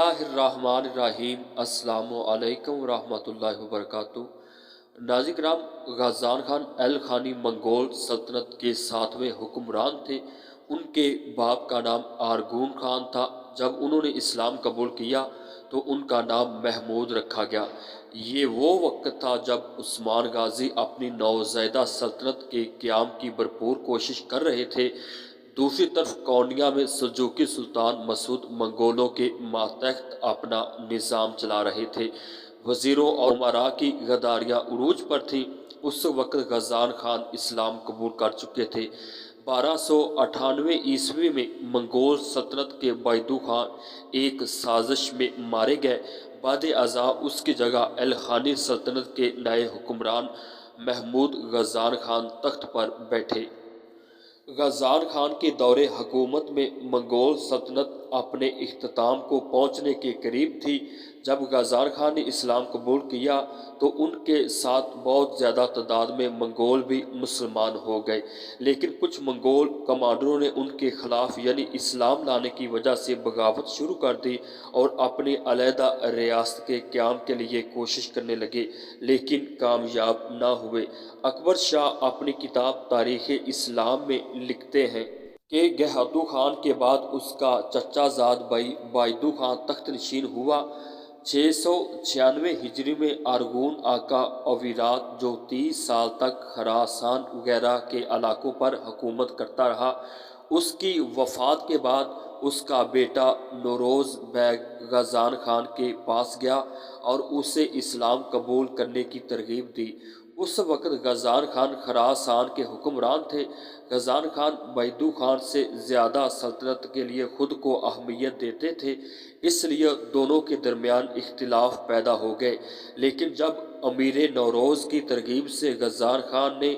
اللہ الرحمن الرحیم۔ السلام علیکم ورحمۃ اللہ وبرکاتہ۔ ناظرین کرام، غازان خان الخانی منگول سلطنت کے 7ویں حکمران تھے۔ ان کے باپ کا نام آرغون خان تھا۔ جب انہوں نے اسلام قبول کیا تو ان کا نام محمود رکھا گیا۔ یہ وہ وقت تھا جب عثمان غازی اپنی نوزائیدہ سلطنت کے قیام کی بھرپور کوشش کر رہے تھے۔ دوسری طرف کونیا میں سلجوقی سلطان مسعود منگولوں کے ماتحت اپنا نظام چلا رہے تھے۔ وزیروں اور امراء کی غداریاں عروج پر تھیں۔ اس وقت غازان خان اسلام قبول کر چکے تھے۔ 1298 عیسوی میں منگول سلطنت کے بائدو خان ایک سازش میں مارے گئے۔ بعد ازاں اس کی جگہ الخانی سلطنت کے نئے حکمران محمود غازان خان تخت پر بیٹھے۔ غازان خان کے دور حکومت میں منگول سلطنت اپنے اختتام کو پہنچنے کے قریب تھی۔ جب غازان خان نے اسلام قبول کیا تو ان کے ساتھ بہت زیادہ تعداد میں منگول بھی مسلمان ہو گئے، لیکن کچھ منگول کمانڈروں نے ان کے خلاف یعنی اسلام لانے کی وجہ سے بغاوت شروع کر دی اور اپنی علیحدہ ریاست کے قیام کے لیے کوشش کرنے لگے، لیکن کامیاب نہ ہوئے۔ اکبر شاہ اپنی کتاب تاریخ اسلام میں لکھتے ہیں کہ گہتو خان کے بعد اس کا چچا زاد بھائی بائدو خان تخت نشین ہوا۔ 696 ہجری میں آرغون آقا اویرات جو 30 سال تک خراسان وغیرہ کے علاقوں پر حکومت کرتا رہا، اس کی وفات کے بعد اس کا بیٹا نوروز بیگ غازان خان کے پاس گیا اور اسے اسلام قبول کرنے کی ترغیب دی۔ اس وقت غازان خان خراسان کے حکمران تھے۔ غازان خان بائدو خان سے زیادہ سلطنت کے لیے خود کو اہمیت دیتے تھے، اس لیے دونوں کے درمیان اختلاف پیدا ہو گئے۔ لیکن جب امیر نوروز کی ترغیب سے غازان خان نے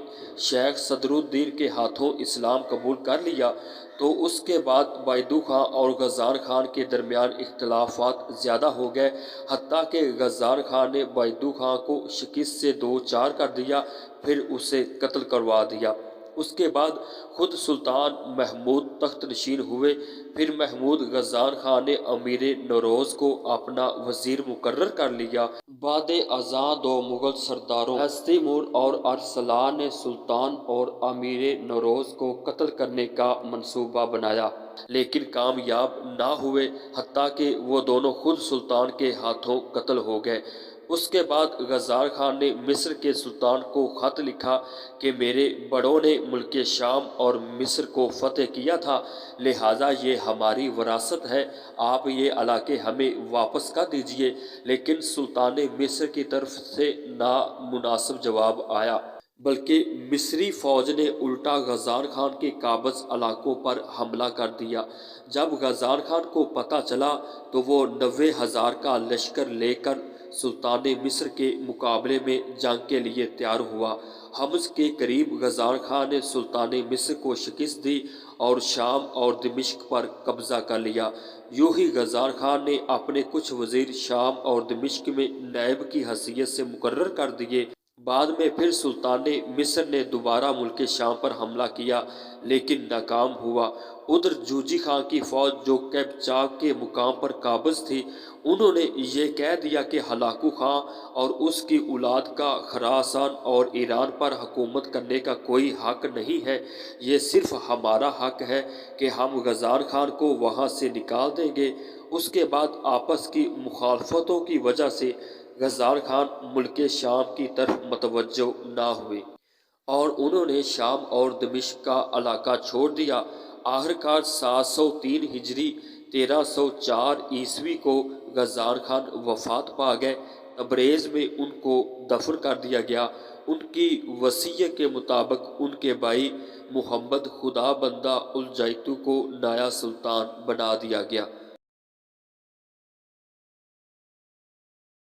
شیخ صدر الدین کے ہاتھوں اسلام قبول کر لیا تو اس کے بعد بائدو خان اور غازان خان کے درمیان اختلافات زیادہ ہو گئے، حتیٰ کہ غازان خان نے بائدو خان کو شکست سے دوچار کر دیا، پھر اسے قتل کروا دیا۔ اس کے بعد خود سلطان محمود تخت نشین ہوئے۔ پھر محمود غازان خان نے امیر نوروز کو اپنا وزیر مقرر کر لیا۔ بعد ازاں دو مغل سرداروں تیمور اور ارسلان نے سلطان اور امیر نوروز کو قتل کرنے کا منصوبہ بنایا، لیکن کامیاب نہ ہوئے، حتیٰ کہ وہ دونوں خود سلطان کے ہاتھوں قتل ہو گئے۔ اس کے بعد غازان خان نے مصر کے سلطان کو خط لکھا کہ میرے بڑوں نے ملک شام اور مصر کو فتح کیا تھا، لہٰذا یہ ہماری وراثت ہے، آپ یہ علاقے ہمیں واپس کر دیجیے۔ لیکن سلطان مصر کی طرف سے نامناسب جواب آیا، بلکہ مصری فوج نے الٹا غازان خان کے قابض علاقوں پر حملہ کر دیا۔ جب غازان خان کو پتہ چلا تو وہ 90,000 کا لشکر لے کر سلطان مصر کے مقابلے میں جنگ کے لیے تیار ہوا۔ حمص کے قریب غازان خان نے سلطان مصر کو شکست دی اور شام اور دمشق پر قبضہ کر لیا۔ یوں ہی غازان خان نے اپنے کچھ وزیر شام اور دمشق میں نائب کی حیثیت سے مقرر کر دیے۔ بعد میں پھر سلطان مصر نے دوبارہ ملک شام پر حملہ کیا، لیکن ناکام ہوا۔ ادھر جوجی خان کی فوج جو قیبچاک کے مقام پر قابض تھی، انہوں نے یہ کہہ دیا کہ ہلاکو خان اور اس کی اولاد کا خراسان اور ایران پر حکومت کرنے کا کوئی حق نہیں ہے، یہ صرف ہمارا حق ہے کہ ہم غازان خان کو وہاں سے نکال دیں گے۔ اس کے بعد آپس کی مخالفتوں کی وجہ سے غازان خان ملک شام کی طرف متوجہ نہ ہوئے اور انہوں نے شام اور دمشق کا علاقہ چھوڑ دیا۔ آخرکار 703 ہجری 1304 عیسوی کو غازان خان وفات پا گئے۔ تبریز میں ان کو دفن کر دیا گیا۔ ان کی وصیت کے مطابق ان کے بھائی محمد خدا بندہ الجیتو کو نیا سلطان بنا دیا گیا۔